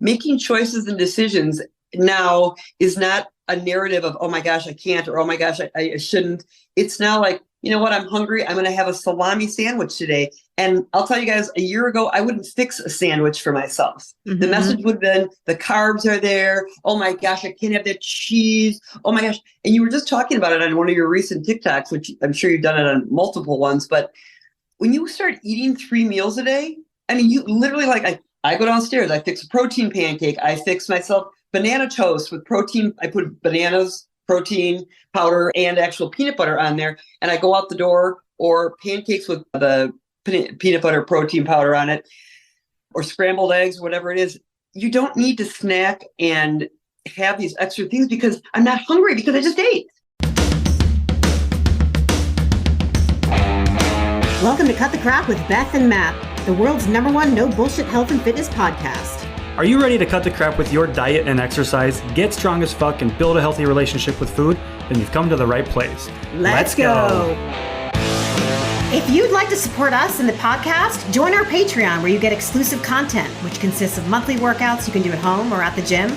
making choices and decisions now is not a narrative of, oh my gosh, I can't, or oh my gosh, I shouldn't. It's now like, you know what, I'm hungry. I'm going to have a salami sandwich today. And I'll tell you guys, a year ago, I wouldn't fix a sandwich for myself. Mm-hmm. The message would have been, the carbs are there. Oh my gosh, I can't have that cheese. Oh my gosh. And you were just talking about it on one of your recent TikToks, which I'm sure you've done it on multiple ones. But when you start eating 3 meals a day, I mean, you literally I go downstairs, I fix a protein pancake. I fix myself banana toast with protein. I put bananas, protein powder, and actual peanut butter on there. And I go out the door, or pancakes with the peanut butter protein powder on it, or scrambled eggs, whatever it is. You don't need to snack and have these extra things because I'm not hungry because I just ate. Welcome to Cut the Crap with Beth and Matt, the world's #1 no bullshit health and fitness podcast. Are you ready to cut the crap with your diet and exercise, get strong as fuck, and build a healthy relationship with food? Then you've come to the right place. Let's go. If you'd like to support us in the podcast, join our Patreon where you get exclusive content, which consists of monthly workouts you can do at home or at the gym,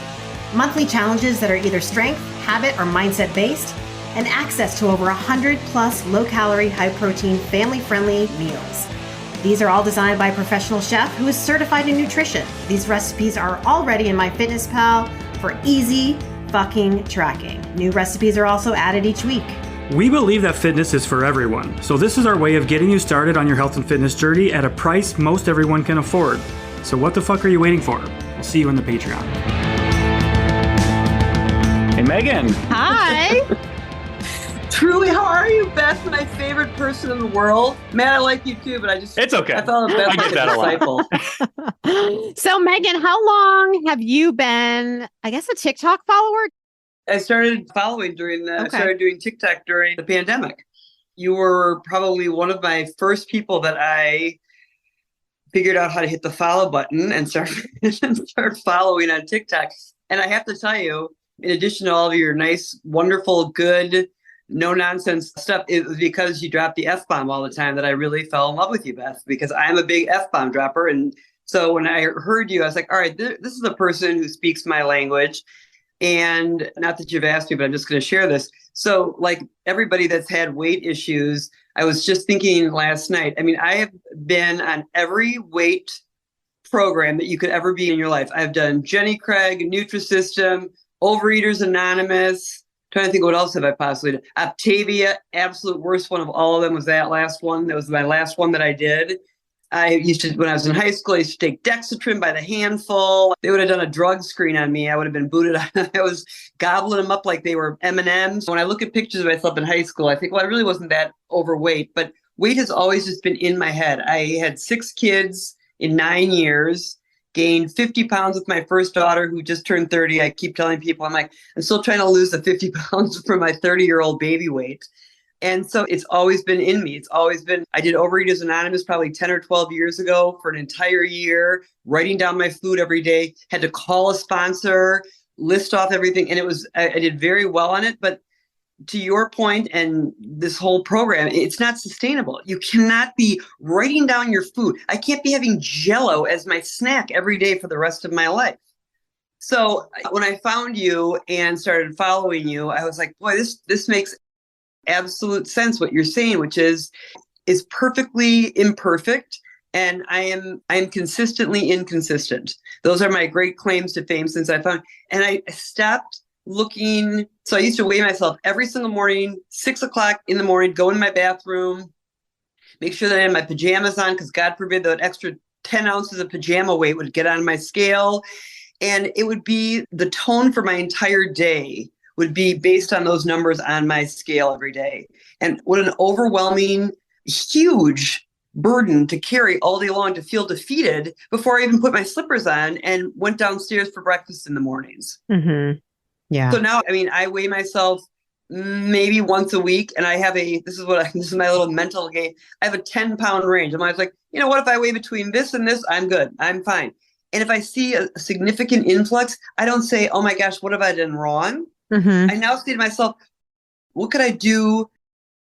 monthly challenges that are either strength, habit, or mindset based, and access to over 100 plus low-calorie, high-protein, family-friendly meals. These are all designed by a professional chef who is certified in nutrition. These recipes are already in MyFitnessPal for easy fucking tracking. New recipes are also added each week. We believe that fitness is for everyone, so this is our way of getting you started on your health and fitness journey at a price most everyone can afford. So what the fuck are you waiting for? We'll see you in the Patreon. Hey, Megan. Hi. Truly, how are you, Beth? My favorite person in the world. Matt, I like you too, but it's okay. I felt Beth like a disciple. So, Megan, how long have you been, I guess, a TikTok follower? I started following I started doing TikTok during the pandemic. You were probably one of my first people that I figured out how to hit the follow button and start following on TikTok. And I have to tell you, in addition to all of your nice, wonderful, good, no nonsense stuff, it was because you dropped the F-bomb all the time that I really fell in love with you, Beth, because I'm a big F-bomb dropper. And so when I heard you, I was like, all right, this is a person who speaks my language. And not that you've asked me, but I'm just going to share this. So like everybody that's had weight issues, I was just thinking last night, I mean, I have been on every weight program that you could ever be in your life. I've done Jenny Craig, Nutrisystem, Overeaters Anonymous. Trying to think what else have I possibly done. Optavia, absolute worst one of all of them was that last one. That was my last one that I did. I used to, when I was in high school, I used to take Dexatrin by the handful. They would have done a drug screen on me. I would have been booted. I was gobbling them up like they were M&Ms. When I look at pictures of myself in high school, I think, well, I really wasn't that overweight, but weight has always just been in my head. I had 6 kids in 9 years. Gained 50 pounds with my first daughter who just turned 30. I keep telling people, I'm like, I'm still trying to lose the 50 pounds from my 30-year-old baby weight. And so it's always been in me. It's always been, I did Overeaters Anonymous probably 10 or 12 years ago for an entire year, writing down my food every day, had to call a sponsor, list off everything. And I did very well on it. But to your point and this whole program, it's not sustainable. You cannot be writing down your food. I can't be having Jell-O as my snack every day for the rest of my life. So when I found you and started following you, I was like, boy, this makes absolute sense what you're saying, which is perfectly imperfect. And I am consistently inconsistent. Those are my great claims to fame since I found, and I stopped looking. So I used to weigh myself every single morning, 6 o'clock in the morning, go in my bathroom, make sure that I had my pajamas on, because God forbid that extra 10 ounces of pajama weight would get on my scale. And it would be the tone for my entire day would be based on those numbers on my scale every day. And what an overwhelming, huge burden to carry all day long, to feel defeated before I even put my slippers on and went downstairs for breakfast in the mornings. Mm-hmm. Yeah. So now, I mean, I weigh myself maybe once a week, and I have this is my little mental game. I have a 10-pound range. I'm always like, you know what, if I weigh between this and this, I'm good. I'm fine. And if I see a significant influx, I don't say, oh my gosh, what have I done wrong? Mm-hmm. I now say to myself, what could I do?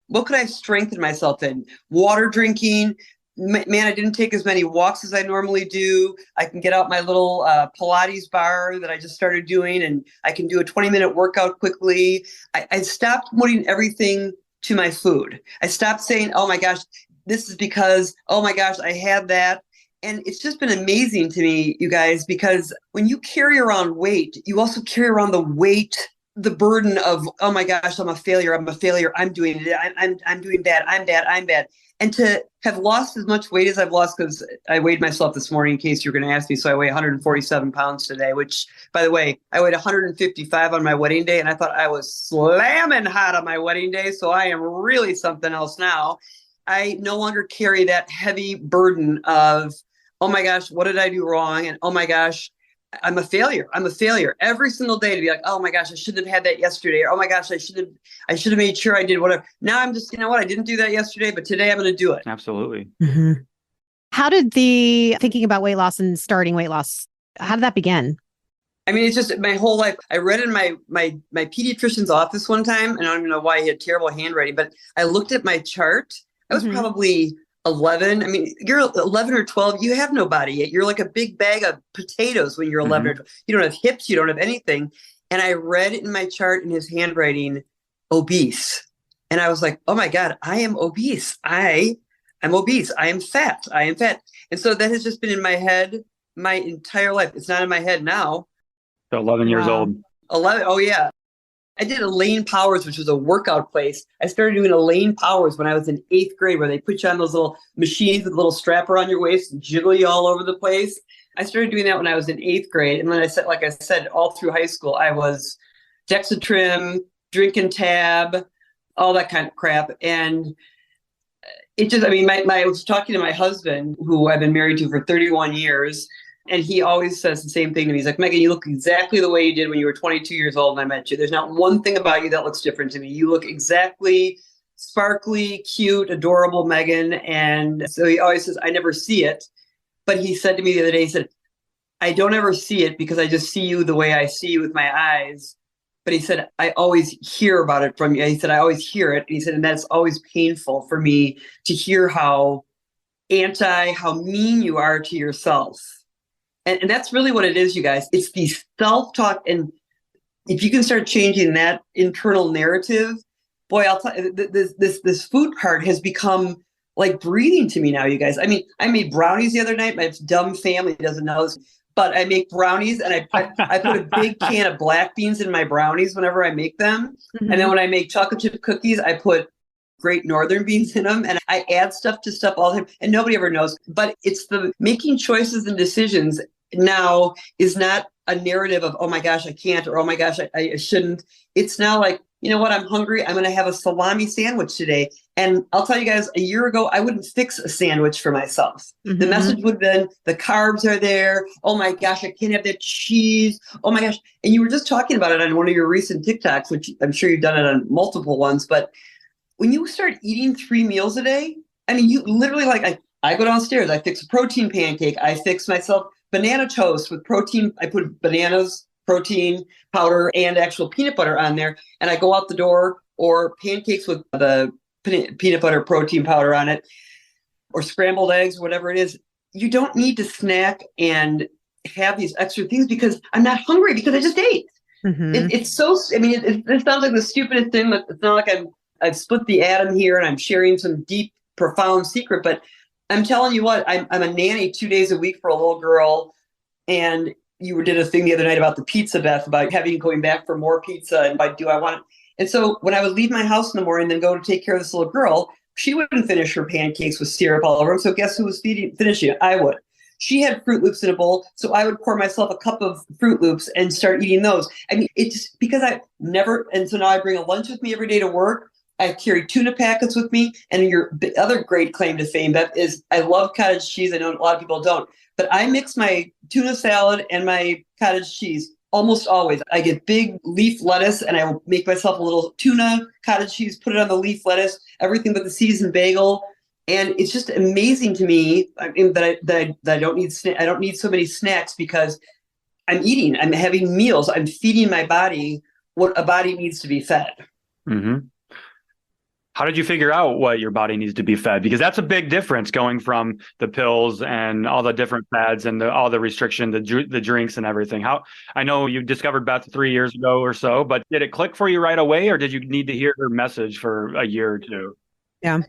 What could I strengthen myself in? Water drinking, man, I didn't take as many walks as I normally do. I can get out my little Pilates bar that I just started doing, and I can do a 20-minute workout quickly. I stopped putting everything to my food. I stopped saying, oh my gosh, this is because, oh my gosh, I had that. And it's just been amazing to me, you guys, because when you carry around weight, you also carry around the weight, the burden of, oh my gosh, I'm a failure. I'm doing it. I'm doing bad. I'm bad. And to have lost as much weight as I've lost, because I weighed myself this morning in case you're going to ask me. So I weigh 147 pounds today, which, by the way, I weighed 155 on my wedding day. And I thought I was slamming hot on my wedding day. So I am really something else now. I no longer carry that heavy burden of, oh my gosh, what did I do wrong? And oh my gosh, I'm a failure. Every single day to be like, oh my gosh, I shouldn't have had that yesterday. Or, oh my gosh, I should have made sure I did whatever. Now I'm just, you know what? I didn't do that yesterday, but today I'm going to do it. Absolutely. Mm-hmm. How did the thinking about weight loss and starting weight loss, how did that begin? I mean, it's just my whole life. I read in my pediatrician's office one time, and I don't even know why he had terrible handwriting, but I looked at my chart. I was probably 11. I mean, you're 11 or 12. You have no body yet. You're like a big bag of potatoes when you're 11 or 12. You don't have hips. You don't have anything. And I read in my chart in his handwriting, obese. And I was like, oh my God, I am obese. I'm obese. I am fat. And so that has just been in my head my entire life. It's not in my head now. So 11 years old. 11. Oh yeah. I did Elaine Powers, which was a workout place. I started doing Elaine Powers when I was in 8th grade, where they put you on those little machines with a little strap around your waist and jiggle you all over the place. I started doing that when I was in 8th grade. And then like I said, all through high school, I was Dexatrim, drinking tab, all that kind of crap. And it just, I mean, I was talking to my husband, who I've been married to for 31 years. And he always says the same thing to me. He's like, Megan, you look exactly the way you did when you were 22 years old and I met you. There's not one thing about you that looks different to me. You look exactly sparkly, cute, adorable Megan. And so he always says, I never see it. But he said to me the other day, he said, I don't ever see it because I just see you the way I see you with my eyes. But he said, I always hear about it from you. He said, I always hear it. And he said, and that's always painful for me to hear how mean you are to yourself. And that's really what it is, you guys. It's the self-talk. And if you can start changing that internal narrative, boy, I'll tell you, this food part has become like breathing to me now, you guys. I mean, I made brownies the other night. My dumb family doesn't know this, but I make brownies and I put a big can of black beans in my brownies whenever I make them. And then when I make chocolate chip cookies, I put Great Northern beans in them, and I add stuff to stuff all the time, and nobody ever knows. But it's the making choices and decisions now is not a narrative of, oh my gosh, I can't, or oh my gosh, I shouldn't. It's now like, you know what, I'm hungry. I'm going to have a salami sandwich today. And I'll tell you guys, a year ago, I wouldn't fix a sandwich for myself. The message would have been, the carbs are there. Oh my gosh, I can't have that cheese. Oh my gosh. And you were just talking about it on one of your recent TikToks, which I'm sure you've done it on multiple ones, but when you start eating 3 meals a day, I mean, you literally I go downstairs, I fix a protein pancake, I fix myself banana toast with protein. I put bananas, protein powder, and actual peanut butter on there. And I go out the door, or pancakes with the peanut butter protein powder on it, or scrambled eggs, whatever it is. You don't need to snack and have these extra things because I'm not hungry because I just ate. It's so, I mean, it sounds like the stupidest thing, but it's not like I've split the atom here and I'm sharing some deep, profound secret, but I'm telling you what, I'm a nanny 2 days a week for a little girl. And you did a thing the other night about the pizza, Beth, about going back for more pizza. And do I want it? And so when I would leave my house in the morning and then go to take care of this little girl, she wouldn't finish her pancakes with syrup all over them. So guess who was finishing it? I would. She had Fruit Loops in a bowl, so I would pour myself a cup of Fruit Loops and start eating those. I mean, it's because and so now I bring a lunch with me every day to work. I carry tuna packets with me. And your other great claim to fame, Beth, is I love cottage cheese. I know a lot of people don't, but I mix my tuna salad and my cottage cheese almost always. I get big leaf lettuce and I will make myself a little tuna cottage cheese, put it on the leaf lettuce, everything but the seasoned bagel. And it's just amazing to me that I don't need so many snacks because I'm eating, I'm having meals, I'm feeding my body what a body needs to be fed. How did you figure out what your body needs to be fed? Because that's a big difference going from the pills and all the different fads and all the restriction, the drinks and everything. I know you discovered Beth 3 years ago or so, but did it click for you right away, or did you need to hear her message for a year or two? Yeah.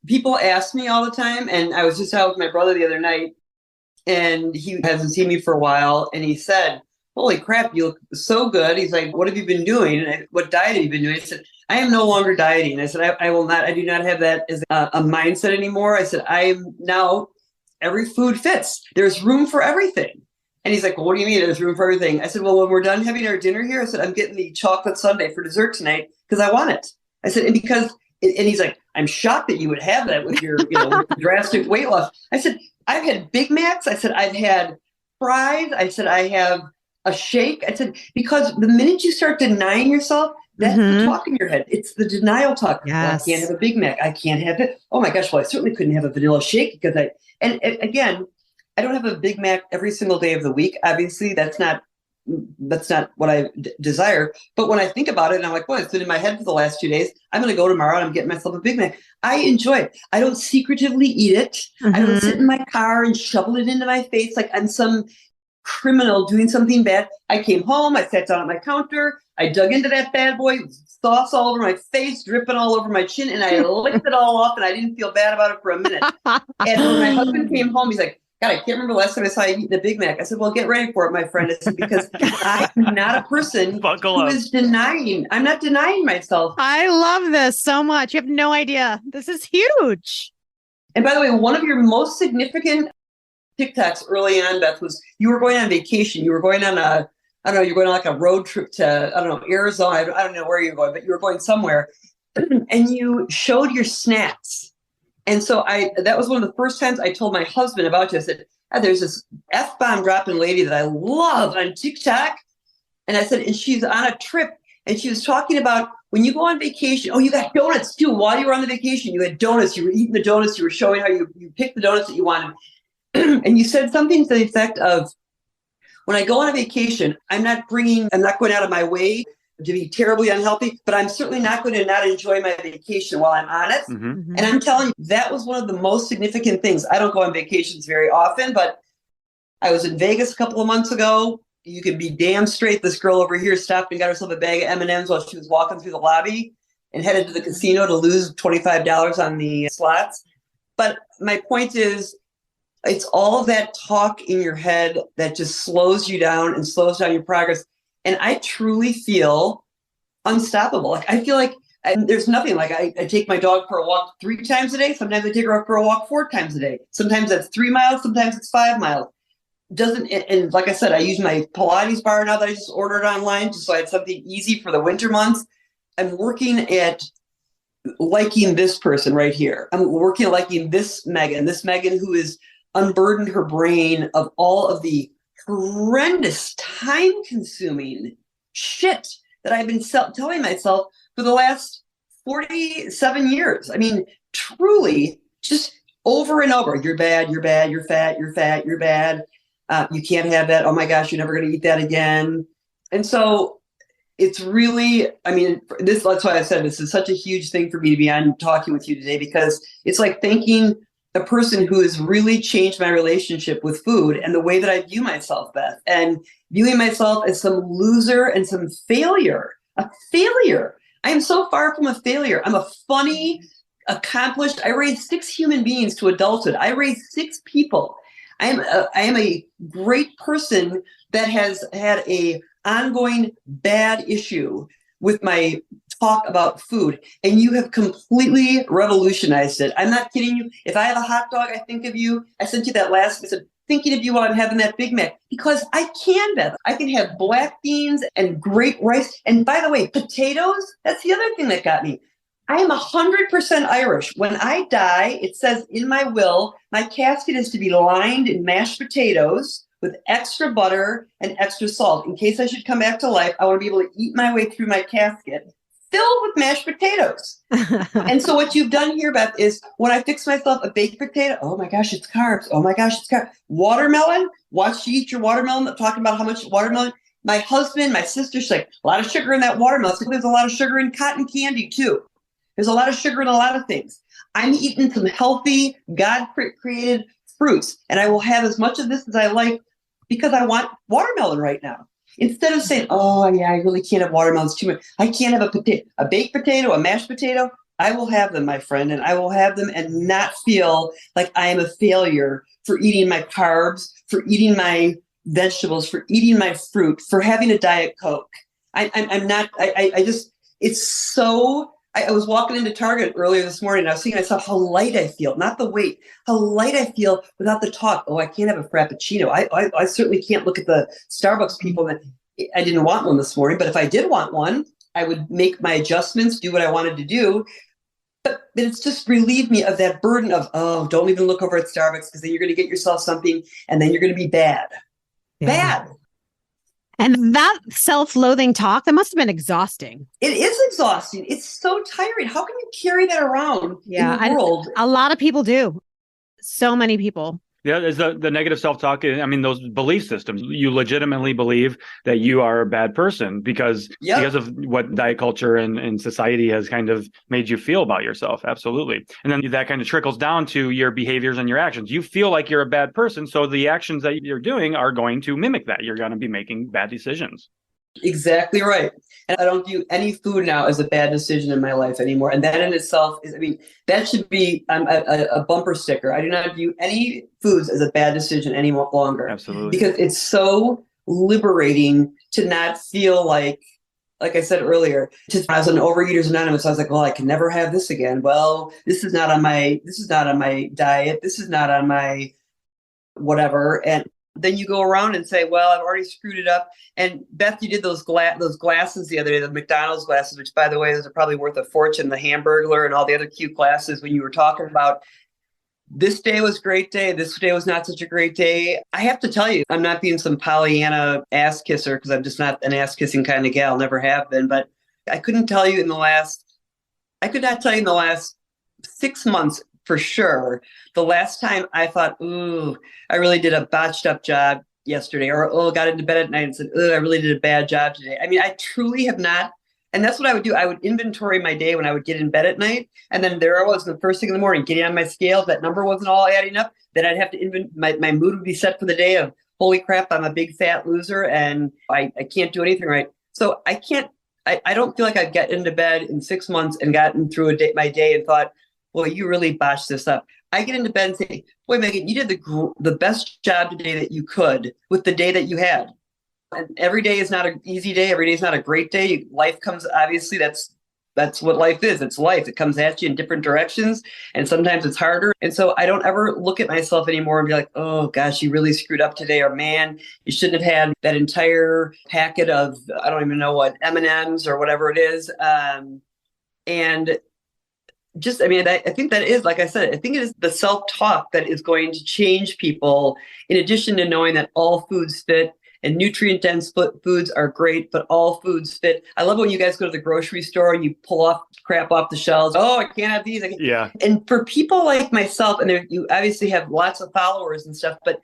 People ask me all the time, and I was just out with my brother the other night, and he hasn't seen me for a while, and he said, "Holy crap, you look so good." He's like, "What have you been doing? What diet have you been doing?" I said, "I am no longer dieting." I said, I do not have that as a mindset anymore. I said, I am now, every food fits. There's room for everything. And he's like, "Well, what do you mean there's room for everything?" I said, "Well, when we're done having our dinner here," I said, "I'm getting the chocolate sundae for dessert tonight because I want it." I said, and he's like, "I'm shocked that you would have that with your, with drastic weight loss." I said, "I've had Big Macs." I said, "I've had fries." I said, "I have a shake." I said, because the minute you start denying yourself, that's the talk in your head. It's the denial talk. Yes. Well, I can't have a Big Mac. I can't have it. Oh my gosh. Well, I certainly couldn't have a vanilla shake because again, I don't have a Big Mac every single day of the week. Obviously, that's not what I desire. But when I think about it, and I'm like, well, it's been in my head for the last 2 days. I'm going to go tomorrow and I'm getting myself a Big Mac. I enjoy it. I don't secretively eat it. I don't sit in my car and shovel it into my face like I'm some criminal doing something bad. I came home. I sat down at my counter. I dug into that bad boy, sauce all over my face, dripping all over my chin, and I licked it all off, and I didn't feel bad about it for a minute. And when my husband came home, he's like, "God, I can't remember the last time I saw you eating a Big Mac." I said, "Well, get ready for it, my friend." I said, because I'm not a person who is denying. I'm not denying myself. I love this so much. You have no idea. This is huge. And by the way, one of your most significant TikToks early on, Beth, was you were going on vacation. You were going on you're going on like a road trip to, Arizona. I don't know where you're going, but you were going somewhere. And you showed your snacks. And so that was one of the first times I told my husband about you. I said, "There's this F-bomb dropping lady that I love on TikTok." And I said, and she's on a trip, and she was talking about when you go on vacation, oh, you got donuts too. While you were on the vacation, you had donuts. You were eating the donuts. You were showing how you picked the donuts that you wanted. And you said something to the effect of, when I go on a vacation, I'm not going out of my way to be terribly unhealthy, but I'm certainly not going to not enjoy my vacation while I'm on it. And I'm telling you, that was one of the most significant things. I don't go on vacations very often, but I was in Vegas a couple of months ago. You can be damn straight. This girl over here stopped and got herself a bag of M&Ms while she was walking through the lobby and headed to the casino to lose $25 on the slots. But my point is, it's all of that talk in your head that just slows you down and slows down your progress. And I truly feel unstoppable. Like I feel like there's nothing. Like I take my dog for a walk 3 times a day. Sometimes I take her for a walk 4 times a day. Sometimes that's 3 miles. Sometimes it's 5 miles. And like I said, I use my Pilates bar now that I just ordered online, just so I had something easy for the winter months. I'm working at liking this person right here. I'm working at liking this Megan who is unburdened her brain of all of the horrendous time-consuming shit that I've been telling myself for the last 47 years. I mean, truly, just over and over. You're bad, you're bad, you're fat, you're fat, you're bad. You can't have that. Oh my gosh, you're never going to eat that again. And so it's really, that's why I said this is such a huge thing for me to be on talking with you today, because it's like thanking a person who has really changed my relationship with food and the way that I view myself, Beth, and viewing myself as some loser and some failure, a failure. I am so far from a failure. I'm a funny, accomplished, I raised 6 human beings to adulthood. I raised 6 people. I am a great person that has had a ongoing bad issue with my talk about food, and you have completely revolutionized it. I'm not kidding you. If I have a hot dog, I think of you. I sent you that last, I said, thinking of you while I'm having that Big Mac, because I can, Beth. I can have black beans and great rice. And by the way, potatoes, that's the other thing that got me. I am 100% Irish. When I die, it says in my will, my casket is to be lined in mashed potatoes with extra butter and extra salt. In case I should come back to life, I want to be able to eat my way through my casket filled with mashed potatoes. And so what you've done here, Beth, is when I fix myself a baked potato, oh my gosh, it's carbs. Oh my gosh, it's carbs. Watermelon, watch you eat your watermelon, talking about how much watermelon. My husband, my sister, she's like, a lot of sugar in that watermelon. So there's a lot of sugar in cotton candy too. There's a lot of sugar in a lot of things. I'm eating some healthy, God-created fruits, and I will have as much of this as I like because I want watermelon right now. Instead of saying, oh, yeah, I really can't have watermelons too much. I can't have a baked potato, a mashed potato. I will have them, my friend, and I will have them and not feel like I am a failure for eating my carbs, for eating my vegetables, for eating my fruit, for having a Diet Coke. I'm not, I just, it's so, I was walking into Target earlier this morning and I was thinking to myself how light I feel, not the weight, how light I feel without the talk. Oh, I can't have a Frappuccino. I certainly can't look at the Starbucks people that I didn't want one this morning, but if I did want one, I would make my adjustments, do what I wanted to do. But it's just relieved me of that burden of, oh, don't even look over at Starbucks because then you're going to get yourself something and then you're going to be bad. Yeah. Bad. And that self-loathing talk, that must have been exhausting. It is exhausting. It's so tiring. How can you carry that around in the world? A lot of people do. So many people. Yeah, is the negative self-talk. I mean, those belief systems. You legitimately believe that you are a bad person because of what diet culture and society has kind of made you feel about yourself. Absolutely. And then that kind of trickles down to your behaviors and your actions. You feel like you're a bad person. So the actions that you're doing are going to mimic that. You're going to be making bad decisions. Exactly right. And I don't view any food now as a bad decision in my life anymore. And that in itself is, I mean, that should be a bumper sticker. I do not view any foods as a bad decision any longer. Absolutely. Because it's so liberating to not feel like I said earlier, I was on Overeaters Anonymous. I was like, well, I can never have this again. Well, this is not on my diet. This is not on my whatever. And then you go around and say, well, I've already screwed it up. And Beth, you did those glasses the other day, the McDonald's glasses, which, by the way, those are probably worth a fortune, the Hamburglar and all the other cute glasses when you were talking about this day was a great day. This day was not such a great day. I have to tell you, I'm not being some Pollyanna ass kisser because I'm just not an ass kissing kind of gal, never have been. But I could not tell you in the last 6 months for sure, the last time I thought, ooh, I really did a botched up job yesterday, or, oh, got into bed at night and said, oh, I really did a bad job today. I mean, I truly have not. And that's what I would do. I would inventory my day when I would get in bed at night. And then there I was the first thing in the morning, getting on my scale. That number wasn't all adding up. Then I'd have to my mood would be set for the day of, holy crap, I'm a big fat loser and I can't do anything right. So I don't feel like I've gotten into bed in 6 months and gotten through my day and thought, well, you really botched this up. I get into bed and say, boy, Megan, you did the best job today that you could with the day that you had. And every day is not an easy day. Every day is not a great day. Life comes, obviously, that's what life is. It's life. It comes at you in different directions. And sometimes it's harder. And so I don't ever look at myself anymore and be like, oh, gosh, you really screwed up today. Or, man, you shouldn't have had that entire packet of, I don't even know what, M&Ms or whatever it is. And just, I mean, I think that is, like I said, I think it is the self-talk that is going to change people, in addition to knowing that all foods fit and nutrient-dense foods are great, but all foods fit. I love when you guys go to the grocery store and you pull off crap off the shelves. Oh, I can't have these. Yeah. And for people like myself, and you obviously have lots of followers and stuff, but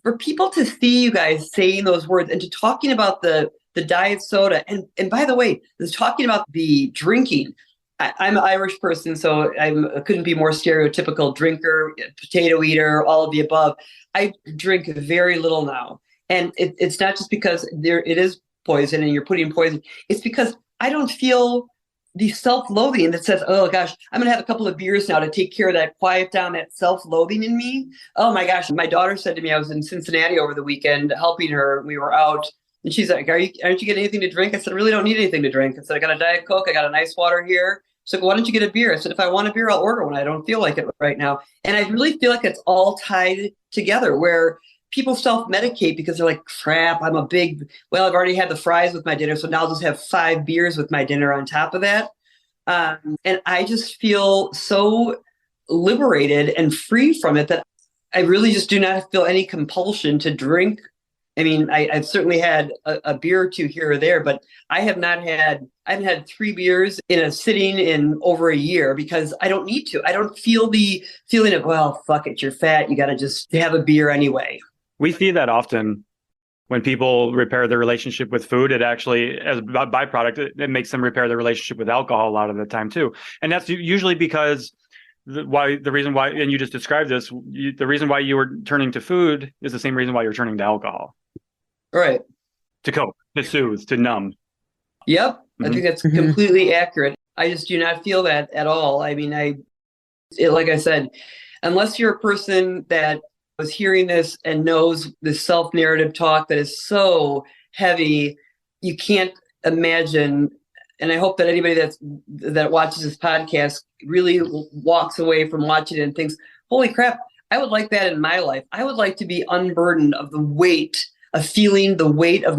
for people to see you guys saying those words and to talking about the diet soda, and by the way, talking about the drinking, I'm an Irish person, so I couldn't be more stereotypical drinker, potato eater, all of the above. I drink very little now. And it's not just because it is poison and you're putting poison. It's because I don't feel the self-loathing that says, oh, gosh, I'm going to have a couple of beers now to take care of that, quiet down that self-loathing in me. Oh, my gosh. My daughter said to me, I was in Cincinnati over the weekend helping her. We were out. And she's like, aren't you getting anything to drink? I said, I really don't need anything to drink. I said, I got a Diet Coke. I got a nice water here. So why don't you get a beer? I said, if I want a beer, I'll order one. I don't feel like it right now. And I really feel like it's all tied together where people self-medicate because they're like, crap, I've already had the fries with my dinner, so now I'll just have 5 beers with my dinner on top of that. And I just feel so liberated and free from it that I really just do not feel any compulsion to drink. I mean, I've certainly had a beer or two here or there, but I haven't had 3 beers in a sitting in over a year because I don't need to. I don't feel the feeling of, well, fuck it, you're fat. You got to just have a beer anyway. We see that often. when people repair their relationship with food, it actually, as a byproduct, it makes them repair their relationship with alcohol a lot of the time too. And that's usually because the reason why, and you just described this, the reason why you were turning to food is the same reason why you're turning to alcohol. Right. To cope, to soothe, to numb. Yep. I think that's completely accurate. I just do not feel that at all. I mean, like I said, unless you're a person that was hearing this and knows the self-narrative talk that is so heavy, you can't imagine. And I hope that anybody that watches this podcast really walks away from watching it and thinks, holy crap, I would like that in my life. I would like to be unburdened of the weight of feeling the weight of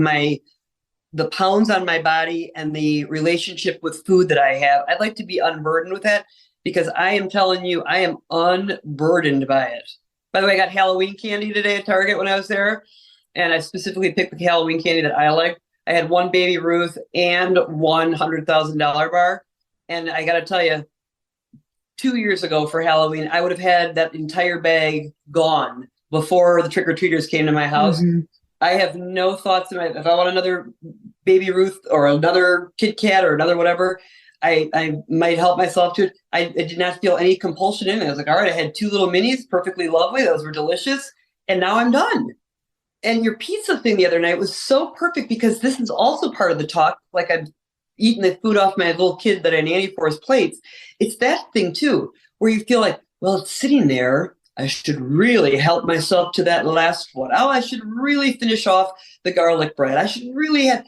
the pounds on my body and the relationship with food that I have. I'd like to be unburdened with that, because I am telling you, I am unburdened by it. By the way, I got Halloween candy today at Target when I was there, and I specifically picked the Halloween candy that I like. I had one Baby Ruth and one $100,000 bar. And I got to tell you, 2 years ago for Halloween, I would have had that entire bag gone before the trick-or-treaters came to my house. Mm-hmm. I have no thoughts in my, if I want another Baby Ruth or another Kit Kat or another whatever, I might help myself to it. I did not feel any compulsion in it. I was like, all right, I had 2 little minis, perfectly lovely. Those were delicious. And now I'm done. And your pizza thing the other night was so perfect, because this is also part of the talk. Like, I'm eating the food off my little kid that I nanny for his plates. It's that thing too, where you feel like, well, it's sitting there. I should really help myself to that last one. Oh, I should really finish off the garlic bread. I should really have,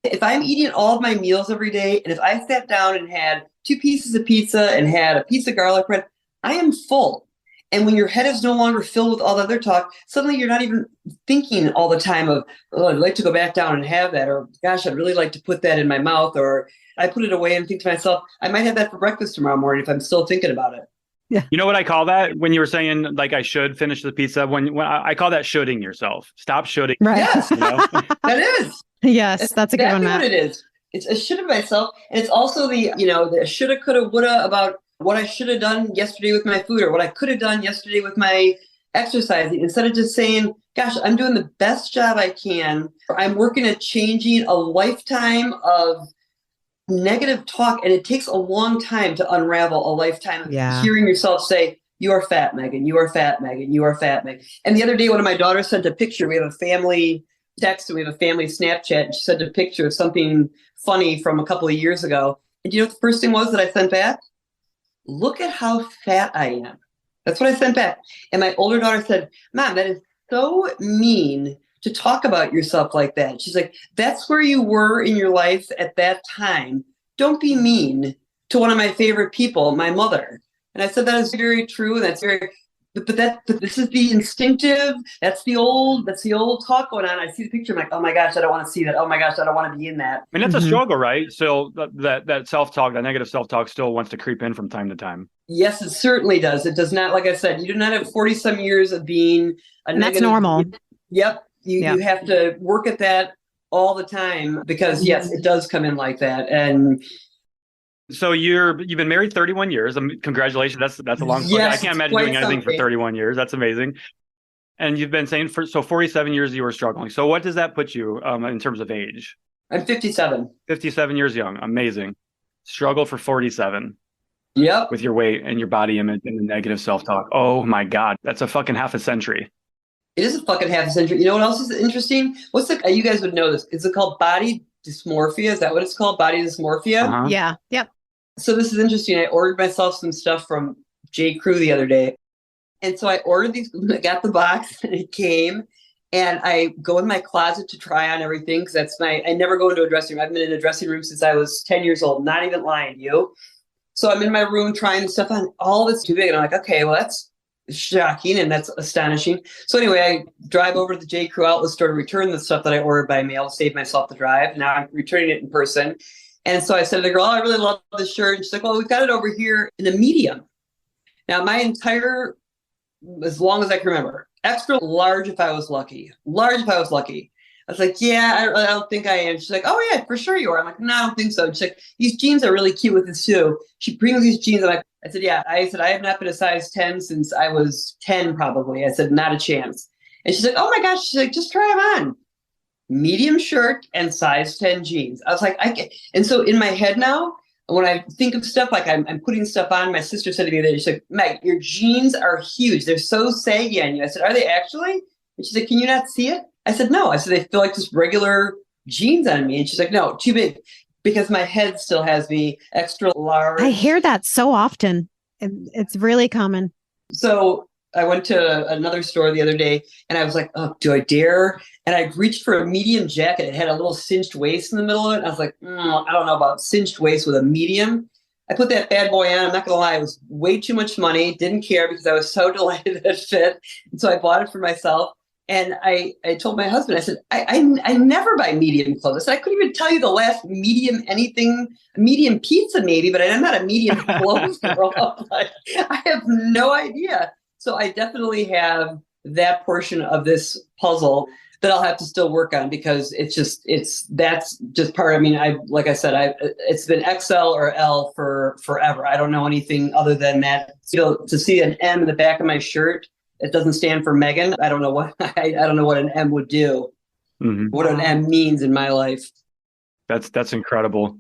if I'm eating all of my meals every day, and if I sat down and had 2 pieces of pizza and had a piece of garlic bread, I am full. And when your head is no longer filled with all the other talk, suddenly you're not even thinking all the time of, oh, I'd like to go back down and have that, or gosh, I'd really like to put that in my mouth, or I put it away and think to myself, I might have that for breakfast tomorrow morning if I'm still thinking about it. Yeah. You know what I call that? When you were saying, like, I should finish the pizza, when I call that shoulding yourself. Stop shoulding. Right. Yes, that is. Yes, that's a good one, Matt. What it is. It's a should of myself. And it's also the shoulda, coulda, woulda about what I should have done yesterday with my food, or what I could have done yesterday with my exercising. Instead of just saying, gosh, I'm doing the best job I can. I'm working at changing a lifetime of negative talk, and it takes a long time to unravel a lifetime of hearing yourself say, you are fat, Megan, you are fat, Megan, you are fat, Megan. And the other day, one of my daughters sent a picture. We have a family text and we have a family Snapchat, and she sent a picture of something funny from a couple of years ago. And do you know what the first thing was that I sent back? Look at how fat I am. That's what I sent back. And my older daughter said, Mom, that is so mean to talk about yourself like that. She's like, that's where you were in your life at that time. Don't be mean to one of my favorite people, my mother. And I said, that is very true. And that's very, but this is the instinctive, that's the old talk going on. I see the picture, I'm like, oh my gosh, I don't want to see that. Oh my gosh, I don't want to be in that. And that's a struggle, right? So that self-talk, that negative self-talk still wants to creep in from time to time. Yes, it certainly does. It does not, like I said, you do not have 40 some years of being a negative. That's normal. Yep. You have to work at that all the time, because yes, it does come in like that. And so you've been married 31 years. Congratulations. That's a long story. I can't imagine doing anything for 31 years. That's amazing. And you've been saying for 47 years you were struggling. So what does that put you in terms of age? I'm 57. 57 years young. Amazing. Struggle for 47. Yep. With your weight and your body image and the negative self-talk. Oh my God. That's a fucking half a century. It is a fucking half a century. You know what else is interesting? You guys would know this. Is it called body dysmorphia? Is that what it's called? Body dysmorphia? Uh-huh. Yeah. Yep. So this is interesting. I ordered myself some stuff from J. Crew the other day. And so I ordered these, I got the box and it came, and I go in my closet to try on everything. Cause I never go into a dressing room. I've been in a dressing room since I was 10 years old. Not even lying to you. So I'm in my room trying stuff on. All this too big. And I'm like, okay, well, that's shocking and that's astonishing. So anyway, I drive over to the J. Crew outlet store to return the stuff that I ordered by mail to save myself the drive. Now I'm returning it in person. And so I said to the girl, oh, I really love this shirt. And she's like, well, we've got it over here in a medium. Now my entire, as long as I can remember, extra large if I was lucky. Large if I was lucky. I was like, yeah, I don't think I am. She's like, oh yeah, for sure you are. I'm like, no, I don't think so. And she's like, these jeans are really cute with this too. She brings these jeans. I said, yeah. I said, I have not been a size 10 since I was 10 probably. I said, not a chance. And she's like, oh my gosh, she's like, just try them on. Medium shirt and size 10 jeans. I was like, I can't. And so in my head now, when I think of stuff, like I'm putting stuff on, my sister said to me, she's like, Meg, your jeans are huge. They're so saggy on you. I said, are they actually? And she's like, can you not see it? I said, no. I said, they feel like just regular jeans on me. And she's like, no, too big, because my head still has me extra large. I hear that so often. It's really common. So I went to another store the other day and I was like, oh, do I dare? And I reached for a medium jacket. It had a little cinched waist in the middle of it. And I was like, I don't know about cinched waist with a medium. I put that bad boy on. I'm not going to lie. It was way too much money. Didn't care because I was so delighted that it fit. And so I bought it for myself. And I told my husband, I said, I never buy medium clothes. I said, I couldn't even tell you the last medium anything, medium pizza maybe, but I'm not a medium clothes girl. Like, I have no idea. So I definitely have that portion of this puzzle that I'll have to still work on, because that's just part. I mean, like I said, it's been XL or L for forever. I don't know anything other than that. To see an M in the back of my shirt, it doesn't stand for Megan. I don't know what I don't know what an M would do. Mm-hmm. What an M means in my life. That's incredible.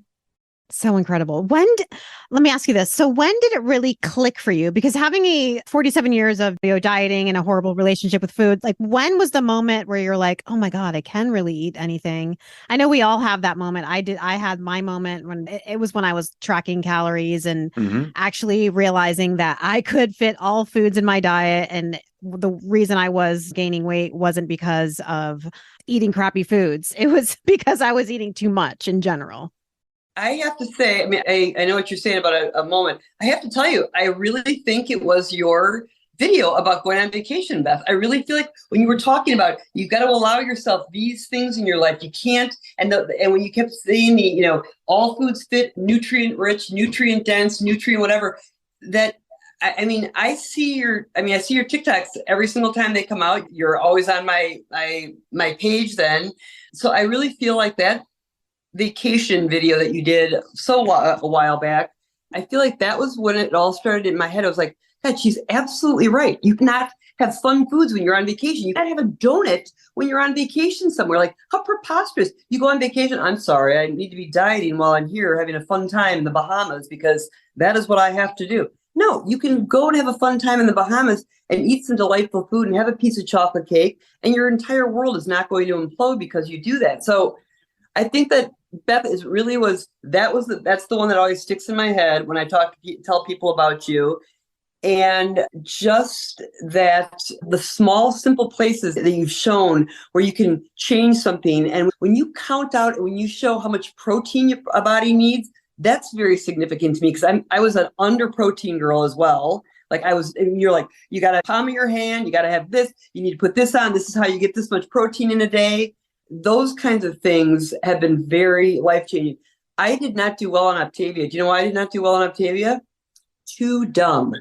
So incredible. Let me ask you this. So when did it really click for you? Because having 47 years of dieting and a horrible relationship with food, like when was the moment where you're like, oh my God, I can really eat anything? I know we all have that moment. I had my moment when it was when I was tracking calories and actually realizing that I could fit all foods in my diet. And the reason I was gaining weight wasn't because of eating crappy foods. It was because I was eating too much in general. I have to say, I mean, I know what you're saying about a moment. I have to tell you, I really think it was your video about going on vacation, Beth. I really feel like when you were talking about, you've got to allow yourself these things in your life. You can't, and when you kept saying all foods fit, nutrient rich, nutrient dense, nutrient whatever, that I see your TikToks every single time they come out. You're always on my page then. So I really feel like that vacation video that you did a while back, I feel like that was when it all started in my head. I was like, God, she's absolutely right. You cannot have fun foods when you're on vacation. You gotta have a donut when you're on vacation somewhere. Like, how preposterous. You go on vacation, I'm sorry, I need to be dieting while I'm here having a fun time in the Bahamas because that is what I have to do. No, you can go and have a fun time in the Bahamas and eat some delightful food and have a piece of chocolate cake, and your entire world is not going to implode because you do that. So I think that Beth that's the one that always sticks in my head when I tell people about you. And just that the small, simple places that you've shown where you can change something. And when you count out and when you show how much protein your body needs, that's very significant to me, because I was an under protein girl as well. Like and you're like, you got to palm of your hand, you got to have this, you need to put this on. This is how you get this much protein in a day. Those kinds of things have been very life-changing. I did not do well on Optavia. Do you know why I did not do well on Optavia? Too dumb,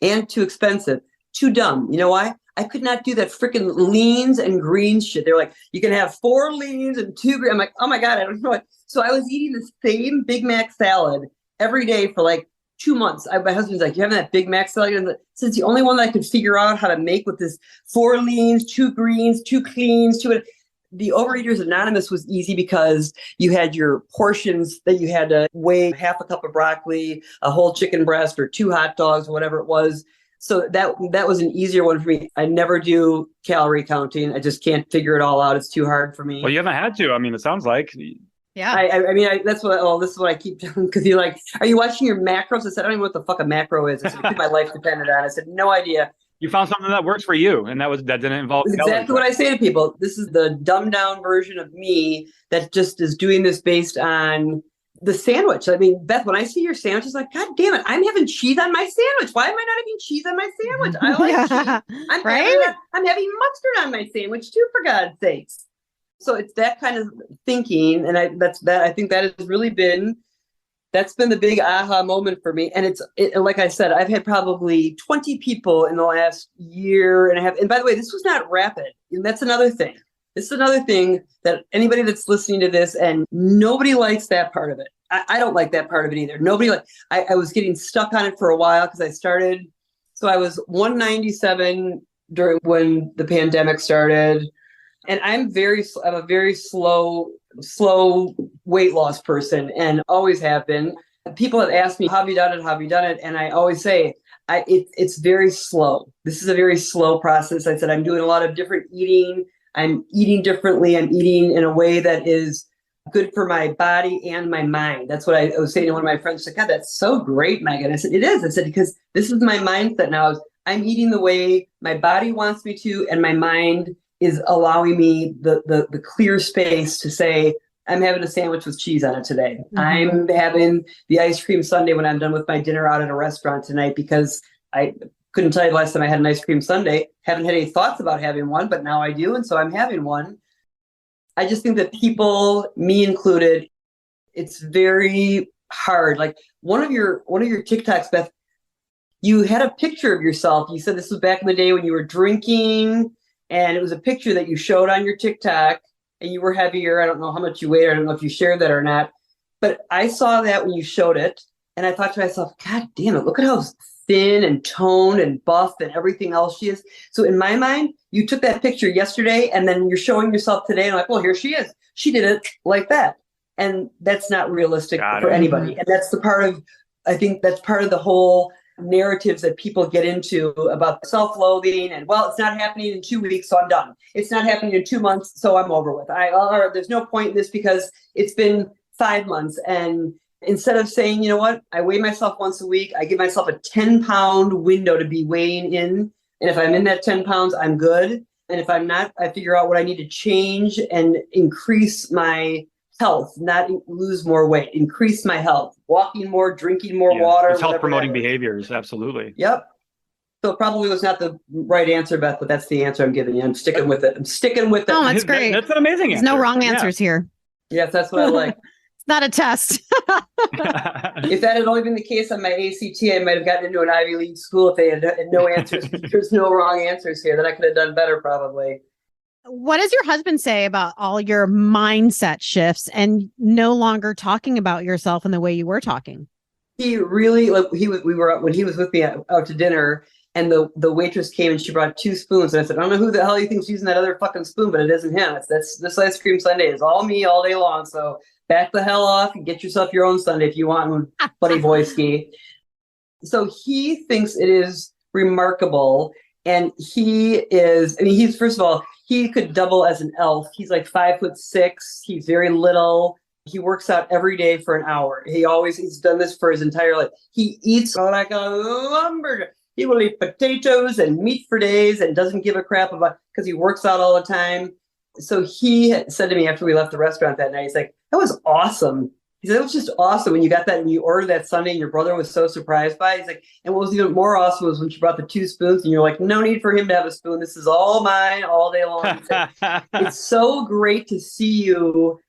and too expensive. Too dumb. You know why? I could not do that freaking leans and greens shit. They're like, you can have 4 leans and 2 greens. I'm like, oh my God, I don't know what. So I was eating the same Big Mac salad every day for like 2 months. My husband's like, you having that Big Mac salad? And since the only one that I could figure out how to make with this 4 leans, 2 greens, 2 cleans, the Overeaters Anonymous was easy because you had your portions that you had to weigh, half a cup of broccoli, a whole chicken breast, or 2 hot dogs, or whatever it was. So that was an easier one for me. I never do calorie counting. I just can't figure it all out. It's too hard for me. Well, you haven't had to. I mean, it sounds like. Yeah. This is what I keep telling, because you're like, are you watching your macros? I said, I don't even know what the fuck a macro is. I said, my life depended on it. I said, no idea. You found something that works for you, and that didn't involve calories. Exactly what I say to people. This is the dumbed down version of me that just is doing this based on the sandwich. I mean, Beth, when I see your sandwich, it's like, God damn it, I'm having cheese on my sandwich. Why am I not having cheese on my sandwich? I like cheese. I'm having mustard on my sandwich too, for God's sakes. So it's that kind of thinking, and I think that has really been. That's been the big aha moment for me. And like I said, I've had probably 20 people in the last year and a half. And by the way, this was not rapid. And that's another thing. This is another thing that anybody that's listening to this, and nobody likes that part of it. I don't like that part of it either. I was getting stuck on it for a while because I was 197 during when the pandemic started. And I'm a very slow weight loss person and always have been. People have asked me, how have you done it? How have you done it? And I always say, it's very slow. This is a very slow process. I said, I'm doing a lot of different eating. I'm eating differently. I'm eating in a way that is good for my body and my mind. That's what I was saying to one of my friends. Like, God, that's so great, Megan. I said, it is. I said, because this is my mindset now. I'm eating the way my body wants me to, and my mind is allowing me the clear space to say, I'm having a sandwich with cheese on it today. Mm-hmm. I'm having the ice cream sundae when I'm done with my dinner out at a restaurant tonight, because I couldn't tell you the last time I had an ice cream sundae. Haven't had any thoughts about having one, but now I do. And so I'm having one. I just think that people, me included, it's very hard. Like one of your TikToks, Beth, you had a picture of yourself. You said this was back in the day when you were drinking, and it was a picture that you showed on your TikTok, and you were heavier. I don't know how much you weighed. I don't know if you shared that or not, but I saw that when you showed it, and I thought to myself, God damn it, look at how thin and toned and buff and everything else she is. So in my mind, you took that picture yesterday, and then you're showing yourself today, and I'm like, well, here she is. She did it like that. And that's not realistic for anybody. And that's I think that's part of the whole narratives that people get into about self-loathing, and well, it's not happening in 2 weeks, so I'm done. It's not happening in 2 months, so I'm over with. Or there's no point in this because it's been 5 months. And instead of saying, you know what, I weigh myself once a week, I give myself a 10-pound window to be weighing in. And if I'm in that 10 pounds, I'm good. And if I'm not, I figure out what I need to change and increase my health, not lose more weight, increase my health, walking more, drinking more water. It's health promoting behaviors. Absolutely. Yep. So it probably was not the right answer, Beth, but that's the anscer I'm giving you. I'm sticking with it. Oh, that's great. That's an amazing answer. There's no wrong answers here. Yes, that's what I like. It's not a test. If that had only been the case on my ACT, I might have gotten into an Ivy League school if they had no answers. There's no wrong answers here. Then I could have done better probably. What does your husband say about all your mindset shifts and no longer talking about yourself in the way you were talking? He really, when he was with me out to dinner, and the waitress came and she brought 2 spoons, and I said, I don't know who the hell you think's using that other fucking spoon, but it isn't him. This ice cream sundae is all me all day long. So back the hell off and get yourself your own sundae if you want, buddy boyski. So he thinks it is remarkable, and he's first of all, he could double as an elf. He's like 5'6". He's very little. He works out every day for an hour. He's done this for his entire life. He eats like a lumberjack. He will eat potatoes and meat for days and doesn't give a crap about, because he works out all the time. So he said to me after we left the restaurant that night, he's like, that was awesome. He said, it was just awesome when you got that and you ordered that sundae and your brother was so surprised by it. He's like, and what was even more awesome was when she brought the 2 spoons and you're like, no need for him to have a spoon. This is all mine all day long. He said, it's so great to see you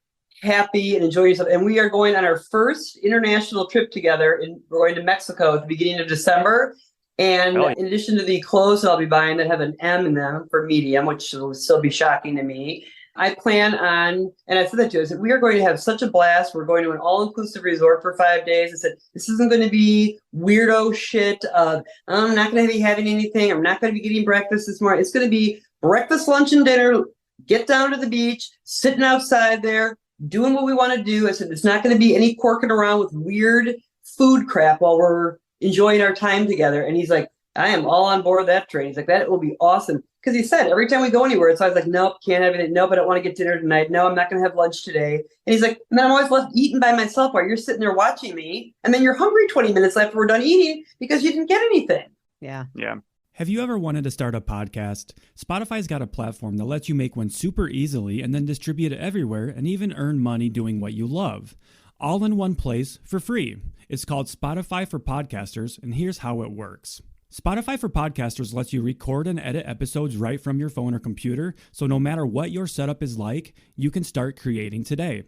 happy and enjoy yourself. And we are going on our first international trip together, and we're going to Mexico at the beginning of December. And in addition to the clothes I'll be buying that have an M in them for medium, which will still be shocking to me, I plan on, and I said that to you, I said, we are going to have such a blast. We're going to an all-inclusive resort for 5 days. I said, this isn't going to be weirdo shit of, I'm not going to be having anything. I'm not going to be getting breakfast this morning. It's going to be breakfast, lunch, and dinner. Get down to the beach, sitting outside there, doing what we want to do. I said, it's not going to be any corking around with weird food crap while we're enjoying our time together. And he's like, I am all on board that train. He's like, that will be awesome. Because he said every time we go anywhere, it's always like, nope, can't have anything. Nope, I don't want to get dinner tonight. No, I'm not going to have lunch today. And he's like, and then I'm always left eating by myself while you're sitting there watching me. And then you're hungry 20 minutes after we're done eating because you didn't get anything. Yeah. Yeah. Have you ever wanted to start a podcast? Spotify's got a platform that lets you make one super easily and then distribute it everywhere and even earn money doing what you love. All in one place for free. It's called Spotify for Podcasters, and here's how it works. Spotify for Podcasters lets you record and edit episodes right from your phone or computer, so no matter what your setup is like, you can start creating today.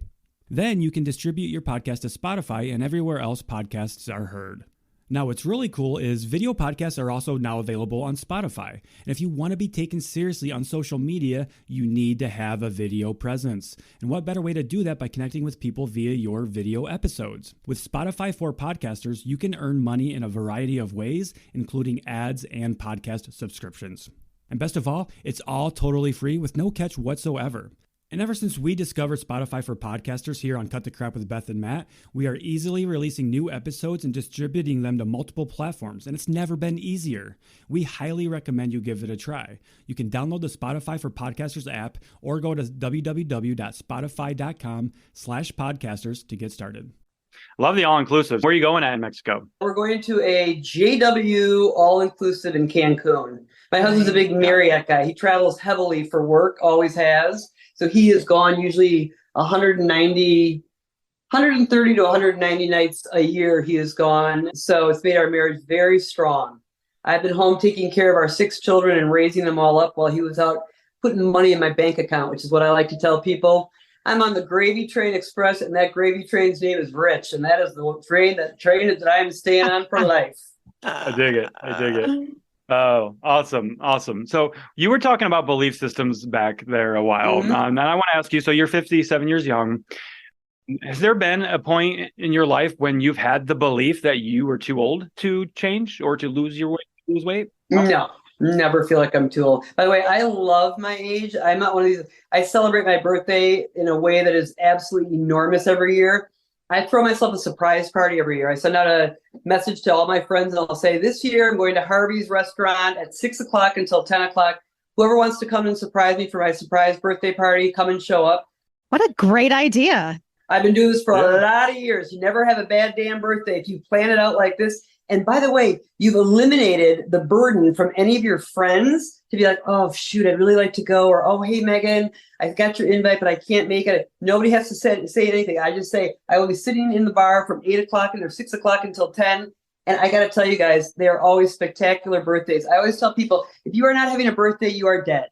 Then you can distribute your podcast to Spotify and everywhere else podcasts are heard. Now, what's really cool is video podcasts are also now available on Spotify. And if you want to be taken seriously on social media, you need to have a video presence. And what better way to do that by connecting with people via your video episodes? With Spotify for Podcasters, you can earn money in a variety of ways, including ads and podcast subscriptions. And best of all, it's all totally free with no catch whatsoever. And ever since we discovered Spotify for podcasters here on Cut the Crap with Beth and Matt, we are easily releasing new episodes and distributing them to multiple platforms, and it's never been easier. We highly recommend you give it a try. You can download the Spotify for Podcasters app or go to www.spotify.com/podcasters to get started. Love the all-inclusive. Where are you going at in Mexico? We're going to a JW all-inclusive in Cancun. My husband's a big Marriott guy. He travels heavily for work, always has. So he is gone usually 130 to 190 nights a year he is gone. So it's made our marriage very strong. I've been home taking care of our 6 children and raising them all up while he was out putting money in my bank account, which is what I like to tell people. I'm on the Gravy Train Express, and that gravy train's name is Rich, and that is the train that I'm staying on for life. I dig it. Oh, awesome. So you were talking about belief systems back there a while. Mm-hmm. And I want to ask you, so you're 57 years young. Has there been a point in your life when you've had the belief that you were too old to change or to lose weight? No, never feel like I'm too old. By the way, I love my age. I'm not one of these. I celebrate my birthday in a way that is absolutely enormous every year. I throw myself a surprise party every year. I send out a message to all my friends and I'll say, this year I'm going to Harvey's restaurant at 6 o'clock until 10 o'clock. Whoever wants to come and surprise me for my surprise birthday party, come and show up. What a great idea. I've been doing this for a lot of years. You never have a bad damn birthday if you plan it out like this. And by the way, you've eliminated the burden from any of your friends to be like, oh, shoot, I'd really like to go. Or, oh, hey, Megan, I've got your invite, but I can't make it. Nobody has to say anything. I just say, I will be sitting in the bar from 8 o'clock or 6 o'clock until 10. And I got to tell you guys, they are always spectacular birthdays. I always tell people, if you are not having a birthday, you are dead.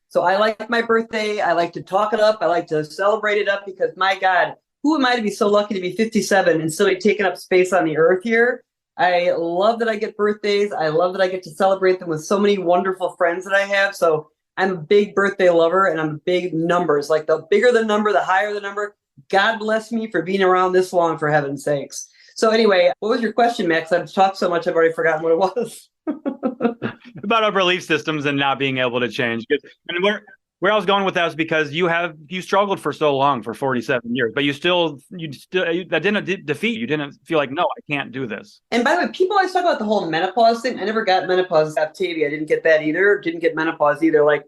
So I like my birthday. I like to talk it up. I like to celebrate it up because, my God, who am I to be so lucky to be 57 and still be taking up space on the earth here? I love that I get birthdays. I love that I get to celebrate them with so many wonderful friends that I have. So I'm a big birthday lover and I'm big numbers. Like the bigger the number, the higher the number. God bless me for being around this long, for heaven's sakes. So anyway, what was your question, Max? I've talked so much, I've already forgotten what it was. About our belief systems and not being able to change. And where I was going with that is because you struggled for so long, for 47 years, but you still that didn't defeat you. Didn't feel like, no, I can't do this. And by the way, people always talk about the whole menopause thing. I never got menopause. Octavia, I didn't get that either. Didn't get menopause either. Like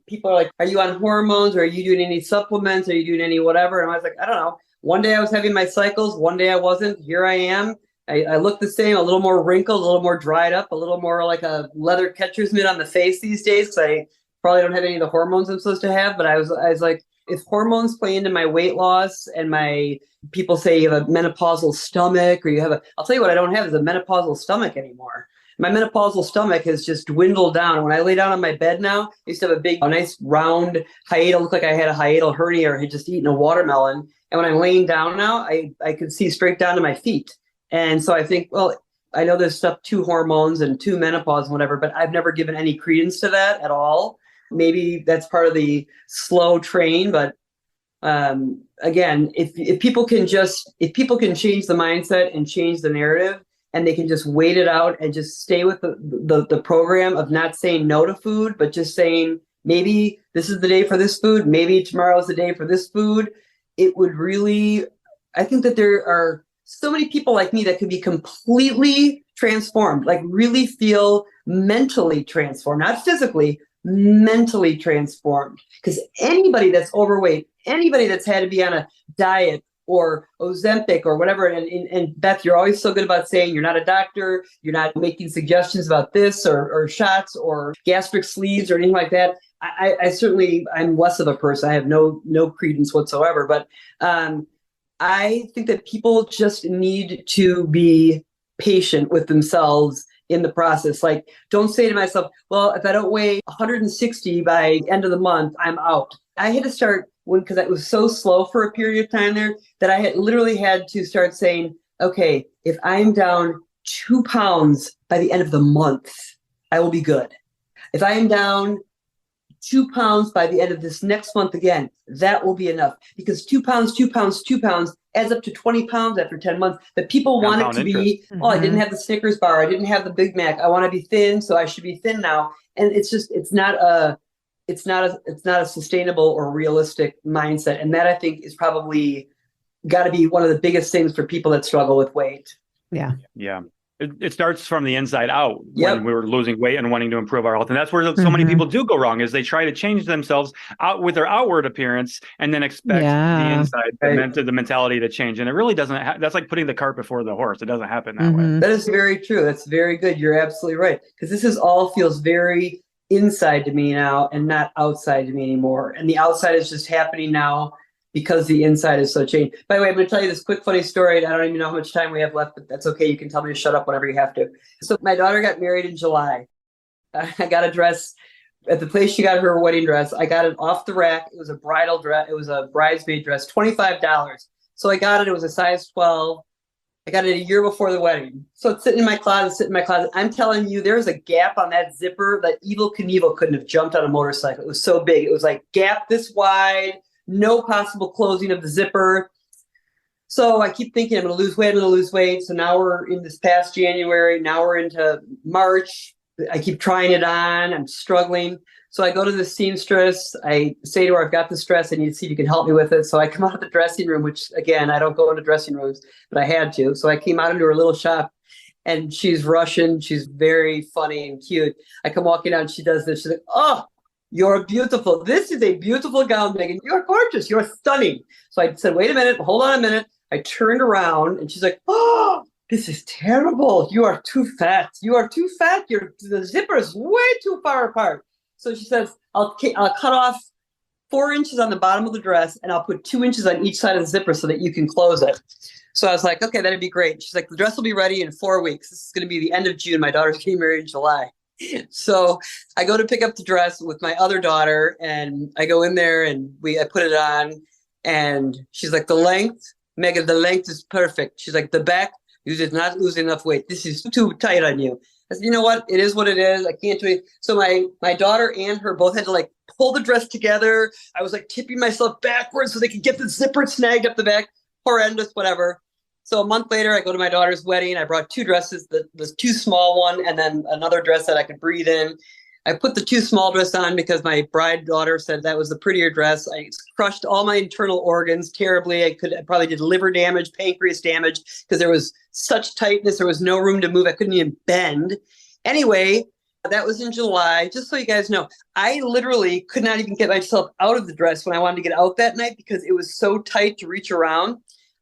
people are like, are you on hormones? Or are you doing any supplements? Are you doing any whatever? And I was like, I don't know. One day I was having my cycles. One day I wasn't. Here I am. I look the same, a little more wrinkled, a little more dried up, a little more like a leather catcher's mitt on the face these days because I probably don't have any of the hormones I'm supposed to have. But I was like, if hormones play into my weight loss and my people say you have a menopausal stomach or you have I'll tell you what I don't have is a menopausal stomach anymore. My menopausal stomach has just dwindled down. And when I lay down on my bed now, I used to have a nice round hiatal, looked like I had a hiatal hernia or had just eaten a watermelon. And when I'm laying down now, I could see straight down to my feet. And so I think, well, I know there's stuff to hormones and to menopause and whatever, but I've never given any credence to that at all. Maybe that's part of the slow train, but again, if people can change the mindset and change the narrative, and they can just wait it out and just stay with the program of not saying no to food, but just saying maybe this is the day for this food, maybe tomorrow is the day for this food. It would really, I think that there are so many people like me that could be completely transformed, like really feel mentally transformed, not physically, mentally transformed. Because anybody that's overweight, anybody that's had to be on a diet or Ozempic or whatever, and Beth, you're always so good about saying you're not a doctor, you're not making suggestions about this or shots or gastric sleeves or anything like that. I certainly, I'm less of a person. I have no credence whatsoever, but I think that people just need to be patient with themselves in the process. Like, don't say to myself, well, if I don't weigh 160 by end of the month, I'm out. I had to start because I was so slow for a period of time there that I had literally had to start saying, okay, if I'm down 2 pounds by the end of the month, I will be good. If I am down 2 pounds by the end of this next month again, that will be enough, because 2 pounds adds up to 20 pounds after 10 months. That people want it to be, Mm-hmm. oh, I didn't have the Snickers bar. I didn't have the Big Mac. I want to be thin, so I should be thin now. And it's not a sustainable or realistic mindset. And that I think is probably got to be one of the biggest things for people that struggle with weight. Yeah. Yeah. It starts from the inside out Yep. when we were losing weight and wanting to improve our health. And that's where so many people do go wrong, is they try to change themselves out with their outward appearance and then expect the inside, the mentality to change. And it really doesn't. That's like putting the cart before the horse. It doesn't happen that way. That is very true. That's very good. You're absolutely right. Because this all feels very inside to me now and not outside to me anymore. And the outside is just happening now because the inside is so changed. By the way, I'm going to tell you this quick funny story. I don't even know how much time we have left, but that's okay. You can tell me to shut up whenever you have to. So my daughter got married in July. I got a dress at the place she got her wedding dress. I got it off the rack. It was a bridal dress. It was a bridesmaid dress, $25. So I got it. It was a size 12. I got it a year before the wedding. So it's sitting in my closet, I'm telling you, there's a gap on that zipper that Evel Knievel couldn't have jumped on a motorcycle. It was so big. It was like gap this wide, no possible closing of the zipper. So I keep thinking I'm going to lose weight. So now we're in this past January. Now we're into March. I keep trying it on. I'm struggling. So I go to the seamstress. I say to her, I've got this dress. I need to see if you can help me with it. So I come out of the dressing room, which again, I don't go into dressing rooms, but I had to. So I came out into her little shop and she's Russian. She's very funny and cute. I come walking out and she does this. She's like, oh, you're beautiful. This is a beautiful gown, Megan. You're gorgeous. You're stunning. So I said, wait a minute. Hold on a minute. I turned around and she's like, oh, this is terrible. You are too fat. You are too fat. The zipper is way too far apart. So she says, I'll cut off 4 inches on the bottom of the dress and I'll put 2 inches on each side of the zipper so that you can close it. So I was like, okay, that'd be great. She's like, the dress will be ready in 4 weeks. This is going to be the end of June. My daughter's getting married in July. So I go to pick up the dress with my other daughter and I go in there and I put it on and she's like, the length, Megan, the length is perfect. She's like, the back, you did not lose enough weight. This is too tight on you. I said, you know what? It is what it is. I can't do it. So my daughter and her both had to like pull the dress together. I was like tipping myself backwards so they could get the zipper snagged up the back. Horrendous, whatever. So a month later, I go to my daughter's wedding. I brought 2 dresses, the too small one, and then another dress that I could breathe in. I put the too small dress on because my bride daughter said that was the prettier dress. I crushed all my internal organs terribly. I probably did liver damage, pancreas damage, because there was such tightness. There was no room to move. I couldn't even bend. Anyway, that was in July. Just so you guys know, I literally could not even get myself out of the dress when I wanted to get out that night because it was so tight to reach around.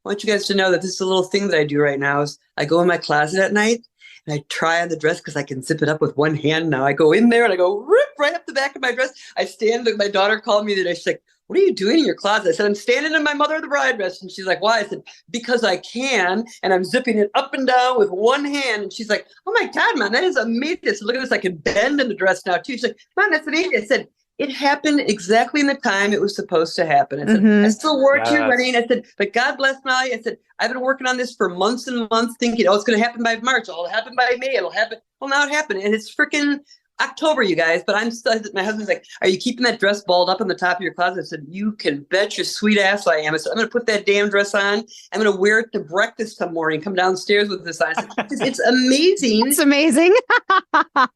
I want you guys to know that this is a little thing that I do right now is I go in my closet at night and I try on the dress because I can zip it up with one hand now. I go in there and I go rip right up the back of my dress. I stand, my daughter called me today. She's like, what are you doing in your closet? I said, I'm standing in my mother of the bride dress. And she's like, why? I said, because I can. And I'm zipping it up and down with one hand. And she's like, oh my God, Mom, that is amazing. I said, look at this. I can bend in the dress now too. She's like, Mom, that's amazing. I said, it happened exactly in the time it was supposed to happen. I said, I still wore it to your wedding. I said, but God bless Molly. I said, I've been working on this for months and months thinking, oh, it's going to happen by March. It'll happen by May. It'll happen. Well, now it happened. And it's freaking October, you guys. But I'm still, my husband's like, are you keeping that dress balled up on the top of your closet? I said, you can bet your sweet ass I am. I said, I'm going to put that damn dress on. I'm going to wear it to breakfast some morning, come downstairs with this on. I said, it's amazing. It's amazing.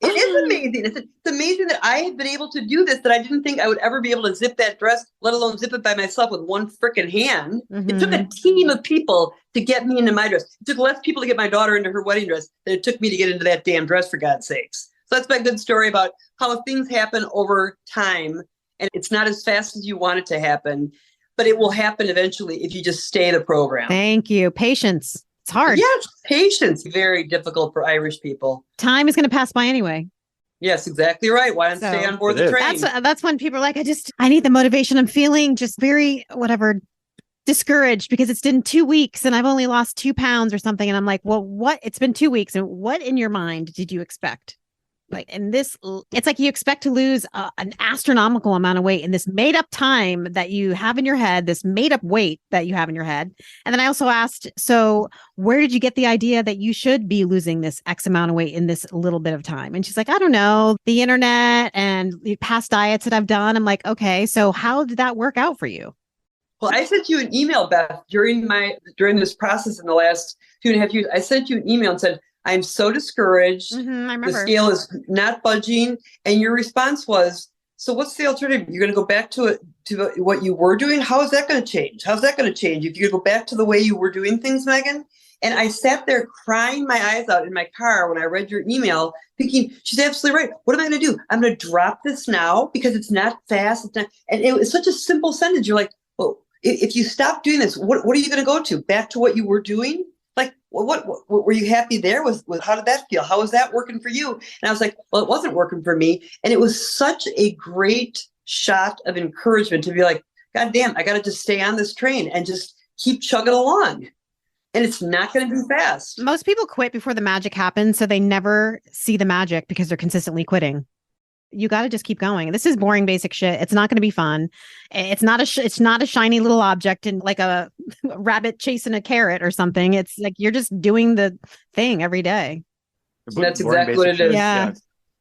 It is amazing. It's amazing that I have been able to do this, that I didn't think I would ever be able to zip that dress, let alone zip it by myself with one freaking hand. It took a team of people to get me into my dress. It took less people to get my daughter into her wedding dress than it took me to get into that damn dress, for God's sakes. So that's my good story about how things happen over time. And it's not as fast as you want it to happen, but it will happen eventually if you just stay the program. Thank you. Patience. It's hard. Yes, patience. Very difficult for Irish people. Time is going to pass by anyway. Yes, exactly right. Why not stay on board the train? That's when people are like, I need the motivation. I'm feeling just very, discouraged because it's been 2 weeks and I've only lost 2 pounds or something. And I'm like, well, what? It's been 2 weeks. And what in your mind did you expect? It's like you expect to lose an astronomical amount of weight in this made up time that you have in your head, this made up weight that you have in your head. And then I also asked, so where did you get the idea that you should be losing this X amount of weight in this little bit of time? And she's like, I don't know, the internet and past diets that I've done. I'm like, okay, so how did that work out for you? Well, I sent you an email, Beth, during this process in the last 2.5 years. I sent you an email and said, I'm so discouraged. I remember. The scale is not budging. And your response was, so what's the alternative? You're going to go back to what you were doing? How is that going to change? How's that going to change? If you go back to the way you were doing things, Megan? And I sat there crying my eyes out in my car when I read your email, thinking, she's absolutely right. What am I going to do? I'm going to drop this now because it's not fast. It's not, and it was such a simple sentence. You're like, well, if you stop doing this, what are you going to go to? Back to what you were doing? Like, what were you happy there with? How did that feel? How was that working for you? And I was like, well, it wasn't working for me. And it was such a great shot of encouragement to be like, God damn, I got to just stay on this train and just keep chugging along. And it's not going to be fast. Most people quit before the magic happens, so they never see the magic because they're consistently quitting. You got to just keep going. This is boring, basic shit. It's not going to be fun. It's not a shiny little object and like a rabbit chasing a carrot or something. It's like you're just doing the thing every day. That's exactly what it is. Yeah.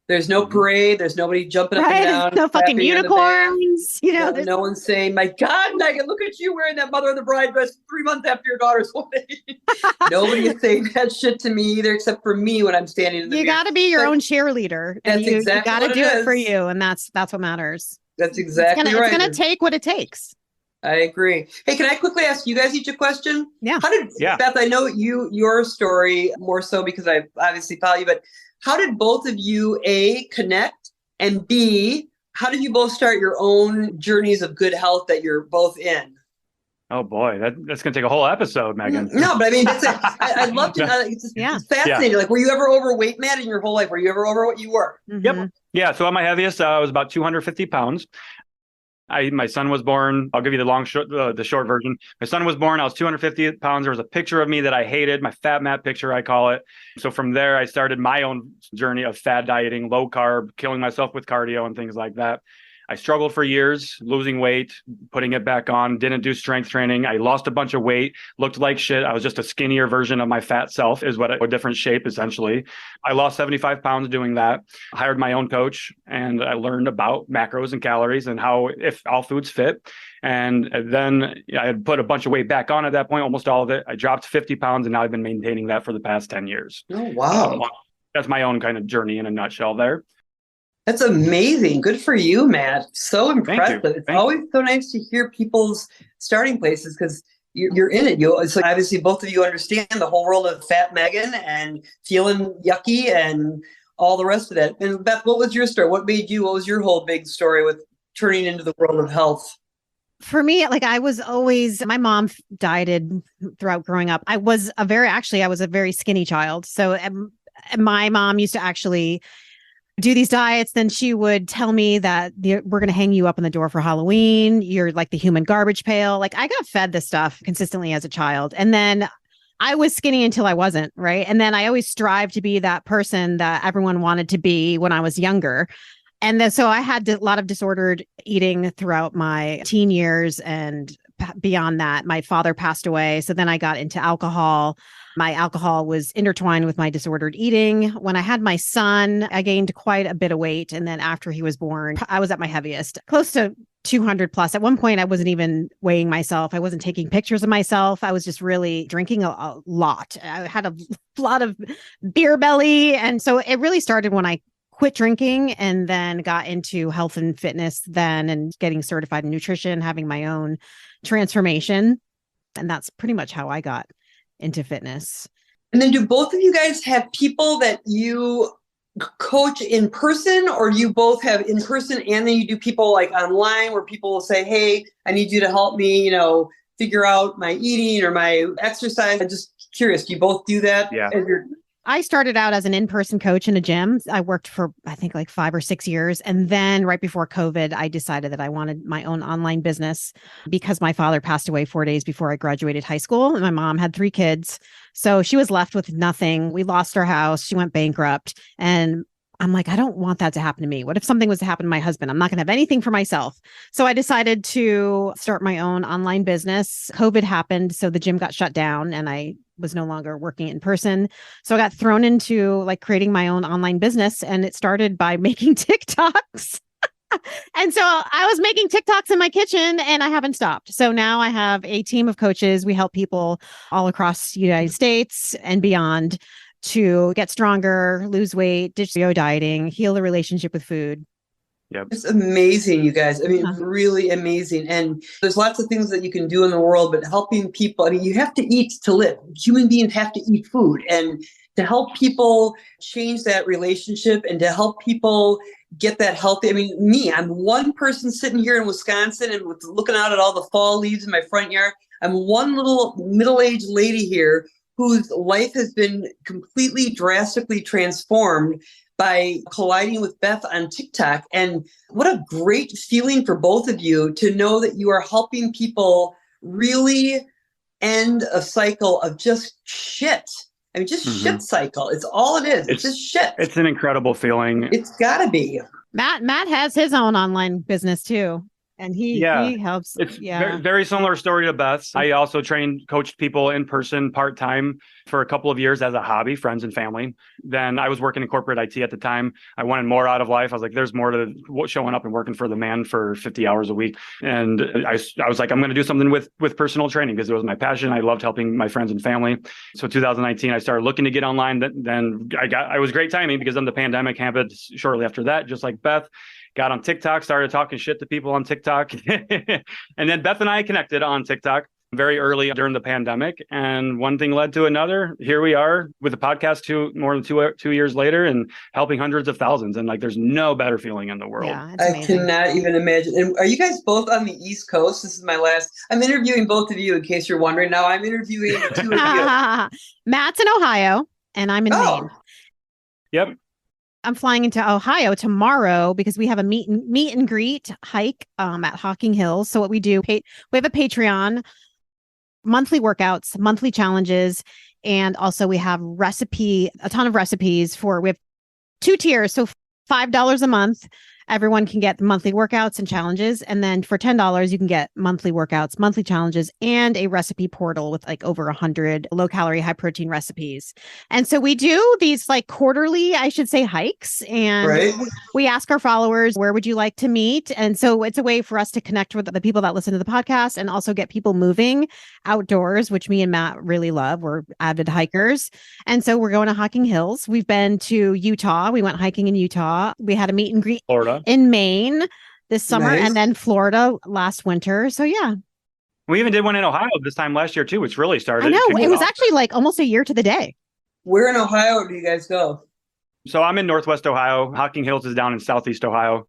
There's no parade. There's nobody jumping up and down. No fucking unicorns. No one's saying, my God, Megan, look at you wearing that Mother of the Bride dress 3 months after your daughter's wedding. Nobody is saying that shit to me either, except for me when I'm standing in the mirror. You got to be your own cheerleader. That's you exactly got to what do it it for is. you. And that's what matters. That's exactly right. It's going to take what it takes. I agree. Hey, can I quickly ask you guys each a question? Yeah. Beth, I know your story more so because I obviously follow you, but how did both of you, A, connect, and B, how did you both start your own journeys of good health that you're both in? Oh boy, that's going to take a whole episode, Megan. No, but I mean, I'd love to know. It's fascinating. Yeah. Like, were you ever overweight, Matt, in your whole life? Were you ever over what you were? Mm-hmm. Yep. Yeah. So at my heaviest, I was about 250 pounds. My son was born. I'll give you the short version. My son was born. I was 250 pounds. There was a picture of me that I hated, my fat Matt picture, I call it. So from there, I started my own journey of fad dieting, low carb, killing myself with cardio and things like that. I struggled for years, losing weight, putting it back on, didn't do strength training. I lost a bunch of weight, looked like shit. I was just a skinnier version of my fat self, a different shape, essentially. I lost 75 pounds doing that, hired my own coach, and I learned about macros and calories and how if all foods fit. And then I had put a bunch of weight back on at that point, almost all of it. I dropped 50 pounds, and now I've been maintaining that for the past 10 years. Oh, wow. That's my own kind of journey in a nutshell there. That's amazing. Good for you, Matt. So impressive. It's always so nice to hear people's starting places because you're in it. It's like obviously both of you understand the whole world of fat Megan and feeling yucky and all the rest of that. And Beth, what was your story? What was your whole big story with turning into the world of health? For me, like my mom dieted throughout growing up. I was a very skinny child. So my mom used to actually do these diets, then she would tell me that we're going to hang you up on the door for Halloween. You're like the human garbage pail. Like I got fed this stuff consistently as a child. And then I was skinny until I wasn't, right? And then I always strived to be that person that everyone wanted to be when I was younger. And then so I had a lot of disordered eating throughout my teen years and beyond that. My father passed away. So then I got into alcohol. My alcohol was intertwined with my disordered eating. When I had my son, I gained quite a bit of weight. And then after he was born, I was at my heaviest, close to 200 plus. At one point, I wasn't even weighing myself. I wasn't taking pictures of myself. I was just really drinking a lot. I had a lot of beer belly. And so it really started when I quit drinking and then got into health and fitness then and getting certified in nutrition, having my own transformation. And that's pretty much how I got into fitness. And then do both of you guys have people that you coach in person, or do you both have in person and then you do people like online where people will say, hey, I need you to help me, figure out my eating or my exercise? I'm just curious, do you both do that? Yeah. I started out as an in-person coach in a gym. I worked for, I think, like 5 or 6 years. And then right before COVID, I decided that I wanted my own online business because my father passed away 4 days before I graduated high school. And my mom had 3 kids. So she was left with nothing. We lost our house. She went bankrupt. And I'm like, I don't want that to happen to me. What if something was to happen to my husband? I'm not going to have anything for myself. So I decided to start my own online business. COVID happened. So the gym got shut down and I was no longer working in person. So I got thrown into like creating my own online business. And it started by making TikToks. And so I was making TikToks in my kitchen and I haven't stopped. So now I have a team of coaches. We help people all across the United States and beyond to get stronger, lose weight, ditch yo dieting, heal the relationship with food. Yep. It's amazing, you guys. I mean, really amazing. And there's lots of things that you can do in the world, but helping people, I mean, you have to eat to live. Human beings have to eat food. And to help people change that relationship and to help people get that healthy. I mean, I'm one person sitting here in Wisconsin and looking out at all the fall leaves in my front yard. I'm one little middle-aged lady here whose life has been completely drastically transformed by colliding with Beth on TikTok. And what a great feeling for both of you to know that you are helping people really end a cycle of just shit. I mean, just shit cycle. It's all it is. It's just shit. It's an incredible feeling. It's gotta be. Matt has his own online business too. And he helps. It's very similar story to Beth's. I also coached people in person part-time for a couple of years as a hobby, friends and family. Then I was working in corporate IT at the time. I wanted more out of life. I was like, there's more to showing up and working for the man for 50 hours a week. And I was like, I'm going to do something with personal training because it was my passion. I loved helping my friends and family. So 2019, I started looking to get online. Then I was great timing because then the pandemic happened shortly after that, just like Beth. Got on TikTok, started talking shit to people on TikTok. And then Beth and I connected on TikTok very early during the pandemic. And one thing led to another. Here we are with the podcast more than two years later and helping hundreds of thousands. And like, there's no better feeling in the world. Yeah, I cannot even imagine. And are you guys both on the East Coast? This is my last. I'm interviewing both of you in case you're wondering. Now I'm interviewing the two of you. Matt's in Ohio and I'm in Maine. Yep. I'm flying into Ohio tomorrow because we have a meet and greet hike at Hocking Hills. So what we do, we have a Patreon, monthly workouts, monthly challenges, and also we have a ton of recipes we have 2 tiers. So $5 a month, everyone can get the monthly workouts and challenges. And then for $10, you can get monthly workouts, monthly challenges, and a recipe portal with like over 100 low calorie, high protein recipes. And so we do these like quarterly, I should say, hikes. And we ask our followers, where would you like to meet? And so it's a way for us to connect with the people that listen to the podcast and also get people moving outdoors, which me and Matt really love. We're avid hikers. And so we're going to Hocking Hills. We've been to Utah. We went hiking in Utah. We had a meet and greet Florida. In Maine this summer, and then Florida last winter. So yeah. We even did one in Ohio this time last year too, which really started. I know. It was actually like almost a year to the day. Where in Ohio do you guys go? So I'm in Northwest Ohio. Hocking Hills is down in Southeast Ohio,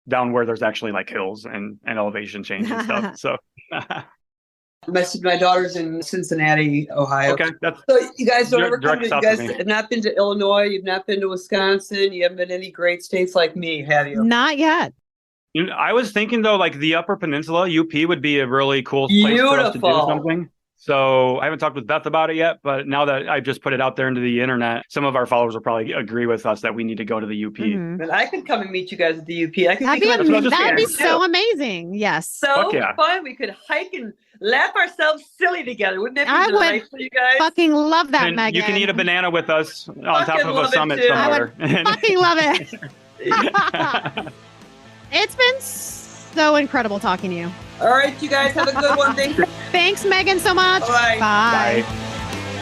down where there's actually like hills and elevation change and stuff. So my daughter's in Cincinnati, Ohio. Okay. So you guys don't ever come to, you guys have not been to Illinois, you've not been to Wisconsin, you haven't been to any great states like me, have you? Not yet. I was thinking though, like the Upper Peninsula, UP would be a really cool place for us to do something. So I haven't talked with Beth about it yet, but now that I just put it out there into the internet, some of our followers will probably agree with us that we need to go to the UP. Mm-hmm. And I could come and meet you guys at the UP. That'd be so amazing. Yes. So fun. We could hike and laugh ourselves silly together. Wouldn't that be nice for you guys? Fucking love that, and Megan. You can eat a banana with us on top of a summit somewhere. I would fucking love it. It's been so incredible talking to you. All right, you guys have a good one. Thanks, Megan, so much. Bye. Bye.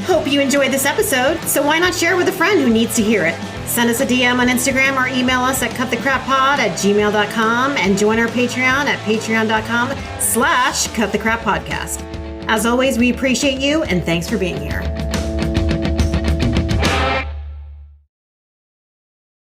Hope you enjoyed this episode, so why not share with a friend who needs to hear it? Send us a DM on Instagram or email us at cutthecrappod@gmail.com and join our Patreon at patreon.com/cutthecrappodcast. As always, we appreciate you and thanks for being here.